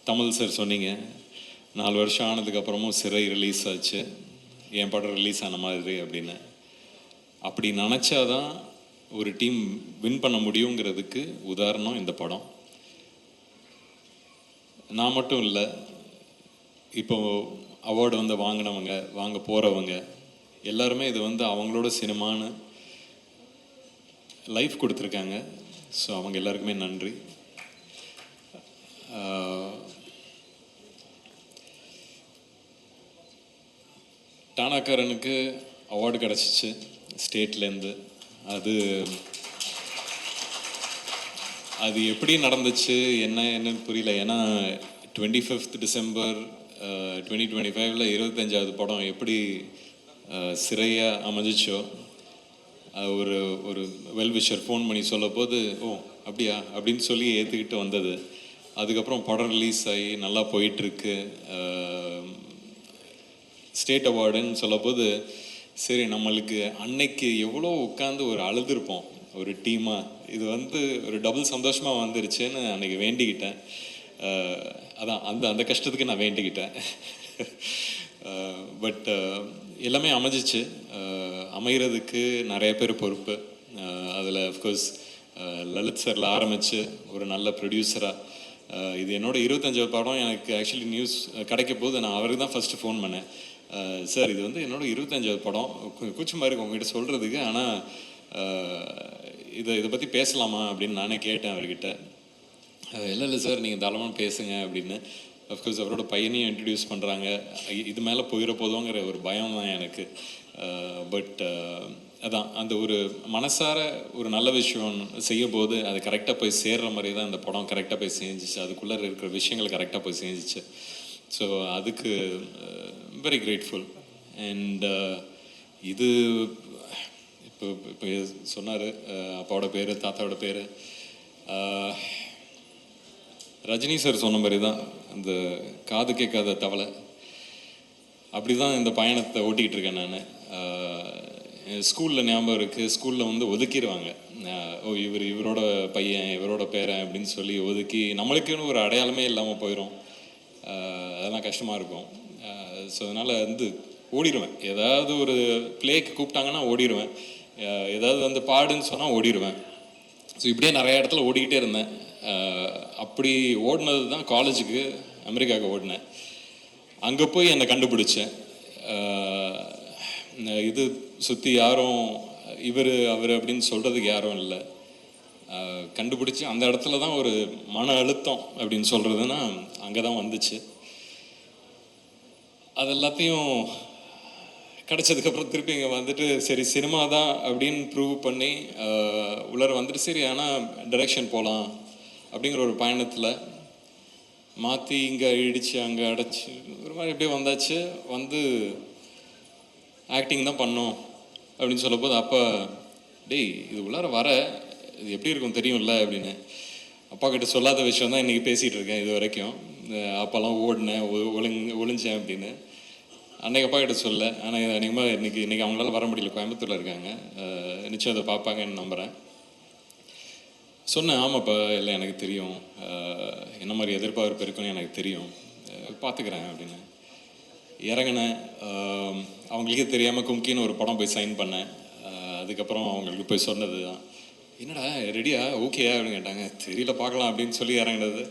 Tamil sir சொன்னீங்க 4 வருஷம் ஆனதுக்கப்புறமும் சிறை ரிலீஸ் ஆச்சு, என் படம் ரிலீஸ் ஆன மாதிரி அப்படின்னு. அப்படி நினச்சாதான் ஒரு டீம் வின் பண்ண முடியுங்கிறதுக்கு உதாரணம் இந்த படம். நான் மட்டும் இல்லை, இப்போ அவார்டு வந்து வாங்கினவங்க, வாங்க போகிறவங்க எல்லாருமே இது வந்து அவங்களோட சினிமான்னு லைஃப் கொடுத்துருக்காங்க. ஸோ அவங்க எல்லாருக்குமே நன்றி. டானாக்காரனுக்கு அவார்டு கிடச்சிச்சு ஸ்டேட்லேருந்து. அது எப்படி நடந்துச்சு என்னன்னு புரியல. ஏன்னா 25th December 2025 25வது படம் எப்படி சிறையாக அமைஞ்சிச்சோ, ஒரு வெல்விஷர் ஃபோன் பண்ணி சொல்ல போது ஓ அப்படியா அப்படின்னு சொல்லி ஏற்றுக்கிட்டு வந்தது. அதுக்கப்புறம் படம் ரிலீஸ் ஆகி நல்லா போயிட்டுருக்கு. ஸ்டேட் அவார்டுன்னு சொல்ல போது சரி, நம்மளுக்கு அன்னைக்கு எவ்வளோ உட்காந்து ஒரு அழுதுருப்போம் ஒரு டீமாக. இது வந்து ஒரு டபுள் சந்தோஷமாக வந்துருச்சுன்னு அன்றைக்கி வேண்டிக்கிட்டேன். அதான் அந்த கஷ்டத்துக்கு நான் வேண்டிக்கிட்டேன். பட் எல்லாமே அமைஞ்சிச்சு. அமைகிறதுக்கு நிறைய பேர் பொறுப்பு. அதில் அஃப்கோர்ஸ் லலித் சாரில் ஆரம்பித்து ஒரு நல்ல ப்ரொடியூசராக, இது என்னோடய 25வது படம். எனக்கு ஆக்சுவலி நியூஸ் கிடைக்க போது நான் அவருக்கு தான் ஃபஸ்ட்டு ஃபோன் பண்ணேன். சார், இது வந்து என்னோடய 25வது படம், கூச்சமாக இருக்குது உங்ககிட்ட சொல்கிறதுக்கு, ஆனால் இதை பற்றி பேசலாமா அப்படின்னு நானே கேட்டேன் அவர்கிட்ட. இல்லை சார், நீங்கள் தாராளமாக பேசுங்க அப்படின்னு. அஃப்கோர்ஸ் அவரோட பையனையும் இன்ட்ரடியூஸ் பண்ணுறாங்க. இது மேலே போயிட போதுங்கிற ஒரு பயம் தான் எனக்கு. பட் அதான் அந்த ஒரு மனசார ஒரு நல்ல விஷயம் செய்யும் போது அது கரெக்டாக போய் சேர்ற மாதிரி தான் இந்த படம் கரெக்டாக போய் செஞ்சிச்சு. அதுக்குள்ளே இருக்கிற விஷயங்கள் கரெக்டாக போய் செஞ்சிச்சு. ஸோ அதுக்கு வெரி கிரேட்ஃபுல். அண்ட் இது இப்போ சொன்னார் அப்பாவோட பேர், தாத்தாவோட பேர். ரஜினி சார் சொன்ன மாதிரி தான் அந்த காது கேட்காத தவளை. அப்படி தான் இந்த பயணத்தை ஓட்டிக்கிட்டு இருக்கேன் நான். ஸ்கூலில் ஞாபகம் இருக்குது, ஸ்கூலில் வந்து ஒதுக்கிடுவாங்க. ஓ இவரோட பையன், இவரோட பேரன் அப்படின்னு சொல்லி ஒதுக்கி நம்மளுக்குன்னு ஒரு அடையாளமே இல்லாமல் போயிடும். அதெல்லாம் கஷ்டமாக இருக்கும். ஸோ அதனால் வந்து ஓடிடுவேன். ஏதாவது ஒரு பிளேக்கு கூப்பிட்டாங்கன்னா ஓடிடுவேன். ஏதாவது வந்து பாடுன்னு சொன்னால் ஓடிடுவேன். ஸோ இப்படியே நிறைய இடத்துல ஓடிக்கிட்டே இருந்தேன். அப்படி ஓடினது தான் காலேஜுக்கு அமெரிக்காவுக்கு ஓடினேன். அங்கே போய் என்னை கண்டுபிடிச்சேன். இது சுற்றி யாரும் அவர் அப்படின்னு சொல்கிறதுக்கு யாரும் இல்லை. கண்டுபிடிச்சி அந்த இடத்துல தான் ஒரு மன அழுத்தம் அப்படின்னு சொல்கிறதுனா அங்கே தான் வந்துச்சு. அது எல்லாத்தையும் கிடச்சதுக்கப்புறம் திருப்பி இங்கே வந்துட்டு சரி சினிமா தான் அப்படின்னு ப்ரூவ் பண்ணி உள்ளர வந்துட்டு சரி ஆனால் டைரெக்ஷன் போகலாம் அப்படிங்கிற ஒரு பயணத்தில் மாற்றி இங்கே இடித்து அங்கே அடைச்சி ஒரு மாதிரி எப்படியே வந்தாச்சு. வந்து ஆக்டிங் தான் பண்ணோம் அப்படின்னு சொல்ல போது அப்பா டேய் இது உள்ளார வர இது எப்படி இருக்கும் தெரியும்ல அப்படின்னு. அப்பா கிட்ட சொல்லாத விஷயம் தான் இன்றைக்கி பேசிகிட்டு இருக்கேன் இது வரைக்கும். அப்போல்லாம் ஓடினேன், ஒளிஞ்சேன் அப்படின்னு. அன்றைக்கி அப்பா கிட்ட சொல்ல. ஆனால் அநேகமாக இன்றைக்கி அவங்களால வர முடியல, கோயம்புத்தூரில் இருக்காங்க. நிச்சயம் அதை பார்ப்பாங்கன்னு நம்புகிறேன். சொன்னேன் ஆமாப்பா, இல்லை எனக்கு தெரியும், என்ன மாதிரி எதிர்பார்ப்பு இருக்குன்னு எனக்கு தெரியும், பார்த்துக்கிறேன் அப்படின்னு. இறங்கினேன். அவங்களுக்கே தெரியாமல் கும்கின்னு ஒரு படம் போய் சைன் பண்ணேன். அதுக்கப்புறம் அவங்களுக்கு போய் சொன்னது தான், என்னடா ரெடியா ஓகேயா அப்படின்னு கேட்டாங்க. தெரியல பார்க்கலாம் அப்படின்னு சொல்லி இறங்கினது.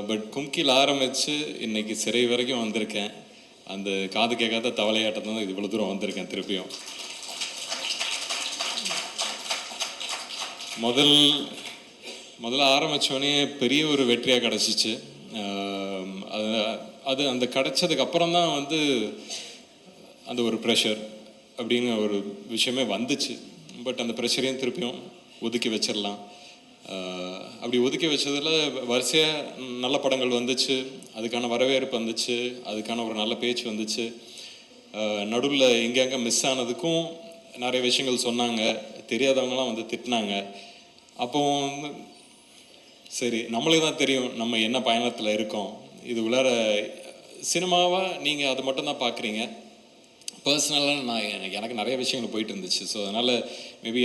பட் கும்கியில் ஆரம்பித்து இன்றைக்கி சிறை வரைக்கும் வந்திருக்கேன். அந்த காது கேட்காத தவளையாட்டம் தான் இவ்வளோ தூரம் வந்திருக்கேன். திருப்பியும் முதல்ல ஆரம்பித்தோடனே பெரிய ஒரு வெற்றியாக கிடச்சிச்சு. அது அந்த கிடச்சதுக்கு அப்புறம் தான் வந்து அந்த ஒரு ப்ரெஷர் அப்படிங்கிற ஒரு விஷயமே வந்துச்சு. பட் அந்த ப்ரெஷரையும் திருப்பியும் ஒதுக்கி வச்சிடலாம். அப்படி ஒதுக்கி வச்சதில் வரிசையாக நல்ல படங்கள் வந்துச்சு, அதுக்கான வரவேற்பு வந்துச்சு, அதுக்கான ஒரு நல்ல பேச்சு வந்துச்சு. நடுவில் எங்கெங்கே மிஸ் ஆனதுக்கும் நிறைய விஷயங்கள் சொன்னாங்க, தெரியாதவங்களாம் வந்து திட்டினாங்க. அப்போ சரி நம்மளுக்கு தான் தெரியும் நம்ம என்ன பயணத்தில் இருக்கோம். இது உள்ளார சினிமாவாக நீங்கள் அது மட்டும்தான் பார்க்குறீங்க. பர்சனலாக எனக்கு நிறைய விஷயங்கள் போயிட்டு இருந்துச்சு. ஸோ அதனால் மேபி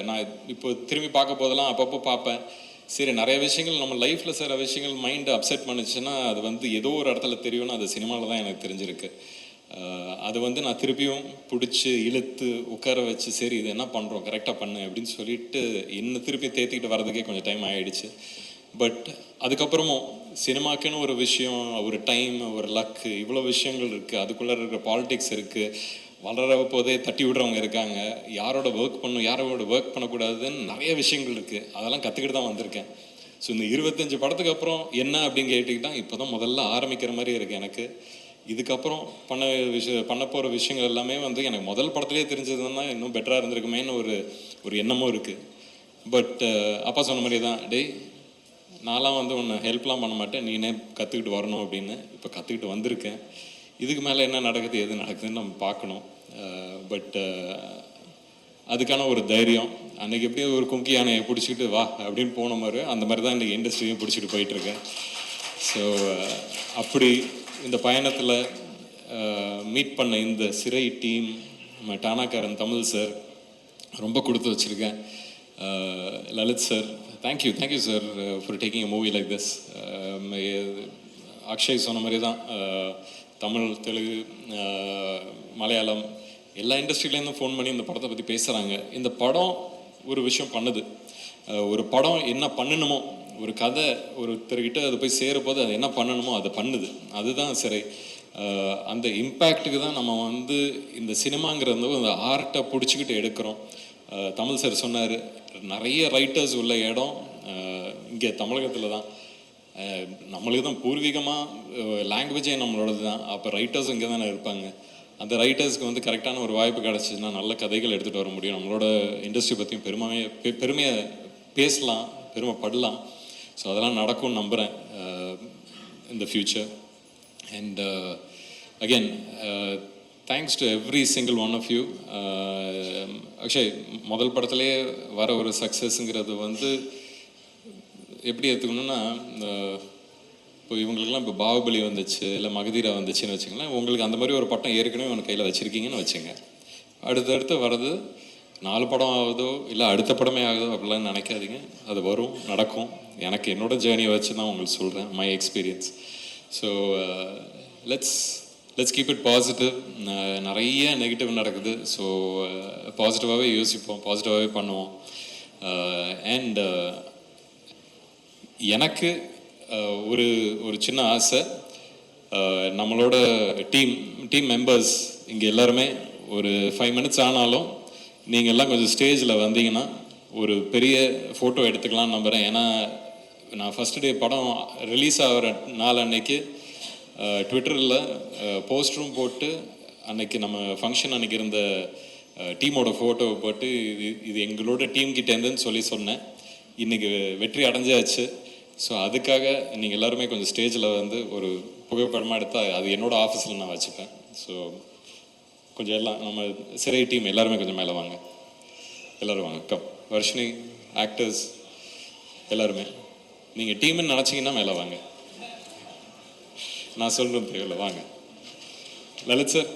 நான் இப்போ திரும்பி பார்க்க போதெல்லாம் அப்பப்போ பார்ப்பேன், சரி நிறைய விஷயங்கள் நம்ம லைஃப்பில் சில விஷயங்கள் மைண்டை அப்செட் பண்ணுச்சுன்னா அது வந்து ஏதோ ஒரு இடத்துல தெரியும்னா அது சினிமாவில் தான் எனக்கு தெரிஞ்சிருக்கு. அது வந்து நான் திருப்பியும் பிடிச்சி இழுத்து உட்கார வச்சு சரி இது என்ன பண்ணுறோம் கரெக்டாக பண்ணு அப்படின்னு சொல்லிட்டு இன்னும் திருப்பி தேத்திக்கிட்டு வர்றதுக்கே கொஞ்சம் டைம் ஆகிடுச்சு. பட் அதுக்கப்புறமும் சினிமாக்குன்னு ஒரு விஷயம், ஒரு டைம், ஒரு லக்கு, இவ்வளோ விஷயங்கள் இருக்குது. அதுக்குள்ளே இருக்கிற பாலிடிக்ஸ் இருக்குது. வளர போதே தட்டி விடுறவங்க இருக்காங்க. யாரோட ஒர்க் பண்ணணும், யாரோட ஒர்க் பண்ணக்கூடாதுன்னு நிறைய விஷயங்கள் இருக்குது. அதெல்லாம் கற்றுக்கிட்டு தான் வந்திருக்கேன். ஸோ இந்த 25 படத்துக்கு அப்புறம் என்ன அப்படின்னு கேட்டிங்கன்னா இப்போ தான் முதல்ல ஆரம்பிக்கிற மாதிரி இருக்குது எனக்கு. இதுக்கப்புறம் பண்ண போகிற விஷயங்கள் எல்லாமே வந்து எனக்கு முதல் படத்துலேயே தெரிஞ்சதுன்னா இன்னும் பெட்டராக இருந்திருக்குமேன்னு ஒரு எண்ணமும் இருக்குது. பட் அப்பா சொன்ன மாதிரி தான், டேய் நான்லாம் வந்து ஒன்று ஹெல்ப்லாம் பண்ண மாட்டேன், நீனே கற்றுக்கிட்டு வரணும் அப்படின்னு. இப்போ கற்றுக்கிட்டு வந்திருக்கேன். இதுக்கு மேலே என்ன நடக்குது எது நடக்குதுன்னு நம்ம பார்க்கணும். பட் அதுக்கான ஒரு தைரியம் அன்றைக்கி எப்படியோ ஒரு கும்கி யானையை பிடிச்சிக்கிட்டு வா அப்படின்னு போன மாதிரி அந்த மாதிரி தான் இன்றைக்கி இண்டஸ்ட்ரியும் பிடிச்சிட்டு போயிட்டுருக்கேன். ஸோ அப்படி இந்த பயணத்தில் மீட் பண்ண இந்த சிறை டீம், டானாக்காரன் தமிழ் சார் ரொம்ப கொடுத்து வச்சுருக்கேன். Lalit sir, thank you sir for taking a movie like this. Akshay சொன்ன மாதிரி தான் தமிழ், தெலுங்கு, மலையாளம் எல்லா இண்டஸ்ட்ரியிலேருந்தும் ஃபோன் பண்ணி இந்த படத்தை பற்றி பேசுகிறாங்க. இந்த படம் ஒரு விஷயம் பண்ணுது. ஒரு படம் என்ன பண்ணணுமோ, ஒரு கதை ஒருத்தர்கிட்ட அது போய் சேரும்போது அது என்ன பண்ணணுமோ அதை பண்ணுது. அதுதான் சரி. அந்த இம்பேக்டுக்கு தான் நம்ம வந்து இந்த சினிமாங்கிறது அந்த ஆர்ட்டை பிடிச்சிக்கிட்டு எடுக்கிறோம். தமிழ் சார் சொன்னார், நிறைய ரைட்டர்ஸ் உள்ள இடம் இங்கே தமிழகத்தில் தான். நம்மளுக்கு தான் பூர்வீகமாக லாங்குவேஜே நம்மளோடது தான். அப்போ ரைட்டர்ஸ் இங்கே தானே இருப்பாங்க. அந்த ரைட்டர்ஸ்க்கு வந்து கரெக்டான ஒரு வாய்ப்பு கிடச்சிதுன்னா நல்ல கதைகள் எடுத்துகிட்டு வர முடியும். நம்மளோட இண்டஸ்ட்ரி பற்றியும் பெருமையாக பேசலாம், பெருமைப்படலாம். ஸோ அதெல்லாம் நடக்கும்னு நம்புகிறேன் இந்த future. And again thanks to every single one of you. Akshay, முதல் படத்துலேயே வர ஒரு சக்ஸஸ்ங்கிறது வந்து எப்படி எடுத்துக்கணுன்னா, இப்போ இவங்களுக்குலாம் இப்போ பாகுபலி வந்துச்சு, இல்லை மகதீரா வந்துச்சுன்னு வச்சுங்களேன். உங்களுக்கு அந்த மாதிரி ஒரு பட்டம் ஏற்கனவே உனக்கு கையில் வச்சுருக்கீங்கன்னு வச்சுங்க. அடுத்தடுத்து வர்றது 4 படம் ஆகுதோ இல்லை அடுத்த படமே ஆகுதோ அப்படிலாம் நினைக்காதீங்க. அது வரும், நடக்கும். எனக்கு என்னோட ஜேர்னியை வச்சு தான் உங்களுக்கு சொல்கிறேன், my experience. So let's keep it positive. நிறைய நெகட்டிவ் நடக்குது. ஸோ பாசிட்டிவாகவே யோசிப்போம், பாசிட்டிவாகவே பண்ணுவோம். அண்ட் எனக்கு ஒரு சின்ன ஆசை, நம்மளோட டீம் மெம்பர்ஸ் இங்கே எல்லாருமே ஒரு 5 மினிட்ஸ் ஆனாலும் நீங்கள் எல்லாம் கொஞ்சம் ஸ்டேஜில் வந்தீங்கன்னா ஒரு பெரிய ஃபோட்டோ எடுத்துக்கலாம்னு நம்புகிறேன். ஏன்னா நான் ஃபஸ்ட் டே படம் ரிலீஸ் ஆகிற நாள் அன்னைக்கு ட்விட்டரில் போஸ்டரும் போட்டு அன்னைக்கு நம்ம ஃபங்க்ஷன் அன்னைக்கு இருந்த டீமோட ஃபோட்டோவை போட்டு இது எங்களோட டீம் கிட்டேருந்துன்னு சொல்லி சொன்னேன். இன்றைக்கி வெற்றி அடைஞ்சாச்சு. ஸோ அதுக்காக நீங்கள் எல்லாருமே கொஞ்சம் ஸ்டேஜில் வந்து ஒரு புகைப்படமாக எடுத்தால் அது என்னோடய ஆஃபீஸில் நான் வச்சுப்பேன். ஸோ கொஞ்சம் எல்லாம் நம்ம சிறை டீம் எல்லாருமே கொஞ்சம் மேலே வாங்க, எல்லோரும் வாங்க. வர்ஷினி, ஆக்டர்ஸ் எல்லாருமே நீங்கள் டீம்னு நினச்சிங்கன்னா மேலே வாங்க. நான் சொல்லணும் தேவையில்லை, வாங்க. லலித் சார்,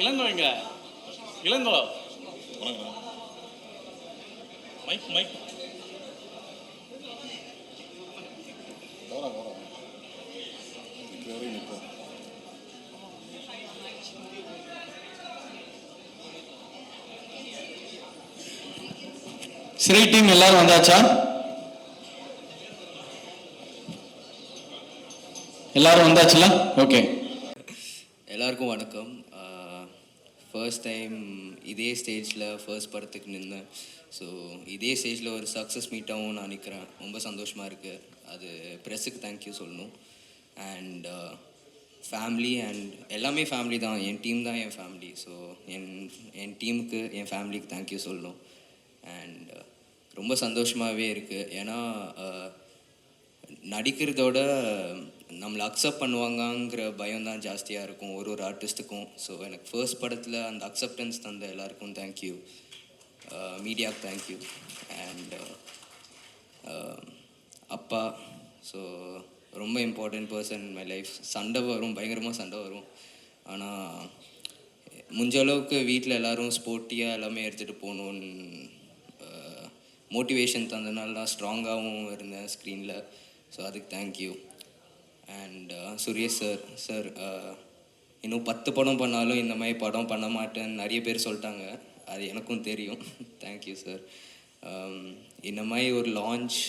இளங்கோ எங்க இளங்கோ மைக் மைக் சிறை டீம் எல்லாரும் வந்தாச்சா? எல்லாரும் வந்தாச்சுல? ஓகே. எல்லாருக்கும் வணக்கம். ஃபர்ஸ்ட் டைம் இதே ஸ்டேஜில் ஃபர்ஸ்ட் படத்துக்கு நின்றேன். ஸோ இதே ஸ்டேஜில் ஒரு சக்ஸஸ் மீட்டாகவும் நான் நிற்கிறேன். ரொம்ப சந்தோஷமாக இருக்குது. அது ப்ரெஸ்ஸுக்கு தேங்க்யூ சொல்லணும். அண்ட் ஃபேமிலி அண்ட் எல்லாமே ஃபேமிலி தான், என் டீம் தான் என் ஃபேமிலி. ஸோ என் டீமுக்கு என் ஃபேமிலிக்கு தேங்க்யூ சொல்லணும். அண்ட் ரொம்ப சந்தோஷமாகவே இருக்குது. ஏன்னா நடிக்கிறதோட நம்மளை அக்செப்ட் பண்ணுவாங்கங்கிற பயம் தான் ஜாஸ்தியாக இருக்கும் ஒரு ஆர்டிஸ்ட்டுக்கும். ஸோ எனக்கு ஃபர்ஸ்ட் படத்தில் அந்த அக்செப்டன்ஸ் தந்த எல்லாருக்கும் தேங்க்யூ, மீடியாவுக்கு தேங்க்யூ. அண்ட் அப்பா, ஸோ ரொம்ப important person in my life. சண்டை வரும், பயங்கரமாக சண்டை வரும். ஆனால் முடிஞ்ச அளவுக்கு வீட்டில் எல்லோரும் ஸ்போர்ட்டியாக எல்லாமே எடுத்துகிட்டு போகணுன்னு மோட்டிவேஷன் தந்தனால நான் ஸ்ட்ராங்காகவும் இருந்தேன் ஸ்க்ரீனில். ஸோ அதுக்கு தேங்க்யூ. அண்ட் சுரேஷ் சார் இன்னும் 10 படம் பண்ணாலும் இந்த மாதிரி படம் பண்ண மாட்டேன்னு நிறைய பேர் சொல்லிட்டாங்க, அது எனக்கும் தெரியும். Thank you sir. இந்த மாதிரி ஒரு லான்ச்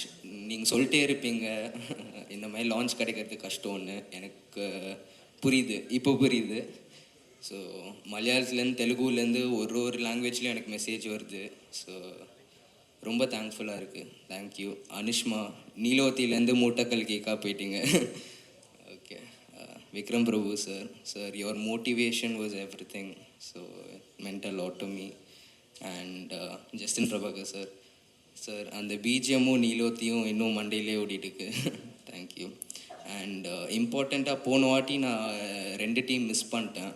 நீங்கள் சொல்லிட்டே இருப்பீங்க, இந்த மாதிரி லான்ச் கிடைக்கிறது கஷ்டம்னு எனக்கு புரியுது, இப்போ புரியுது. ஸோ மலையாளத்துலேருந்து தெலுங்குலேருந்து ஒரு லாங்குவேஜ்லேயும் எனக்கு மெசேஜ் வருது. ஸோ ரொம்ப தேங்க்ஃபுல்லாக இருக்குது. தேங்க்யூ. அனுஷ்மா, நீலோத்திலேருந்து மூட்டக்கல் கேக்கா போயிட்டீங்க. Okay. Vikram Prabhu sir your motivation was everything. So meant a lot to me. And Justin Prabhakar sir அந்த பிஜிஎம்மும் நீலோத்தியும் இன்னும் மண்டையிலே ஓடிட்டுருக்கு. தேங்க்யூ. அண்ட் இம்பார்ட்டண்ட்டாக போன வாட்டி நான் 2 டீம் மிஸ் பண்ணிட்டேன்.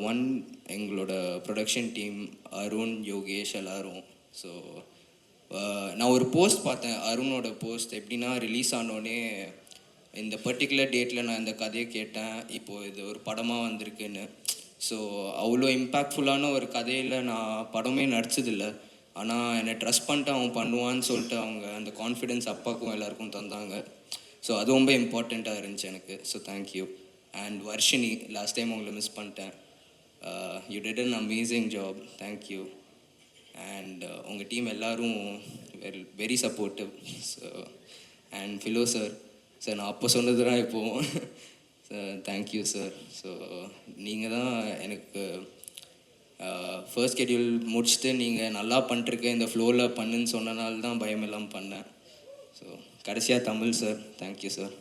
ஒன் எங்களோட ப்ரொடக்ஷன் டீம், அருண், யோகேஷ் எல்லாரும். ஸோ நான் ஒரு போஸ்ட் பார்த்தேன், அருணோட போஸ்ட். எப்படின்னா ரிலீஸ் ஆனோடனே இந்த பர்டிகுலர் டேட்டில் நான் இந்த கதையை கேட்டேன், இப்போது இது ஒரு படமாக வந்திருக்குன்னு. ஸோ அவ்வளோ இம்பேக்ட்ஃபுல்லான ஒரு கதையில் நான் படமே நடிச்சதில்லை, ஆனால் என்னை ட்ரஸ்ட் பண்ணிட்டு அவன் பண்ணுவான்னு சொல்லிட்டு அவங்க அந்த கான்ஃபிடென்ஸ் அப்பாவுக்கும் எல்லாருக்கும் தந்தாங்க. ஸோ அது ரொம்ப இம்பார்ட்டண்ட்டாக இருந்துச்சு எனக்கு. So thank you. And Varshini, last time உங்களை மிஸ் பண்ணிட்டேன். You did an amazing job. Thank you. And உங்கள் டீம் எல்லோரும் very supportive. So and Philo sir நான் அப்போ சொன்னது தான் இப்போது. Thank you sir. ஸோ நீங்கள் தான் எனக்கு ஃபர்ஸ்ட் ஸ்கெட்யூல் முடிச்சுட்டு நீங்கள் நல்லா பண்ணிட்டுருக்க, இந்த ஃப்ளோவில் பண்ணுன்னு சொன்னனால தான் பயம் எல்லாம் பண்ணேன். ஸோ கடைசியாக தமிழ் சார், தேங்க்யூ சார்.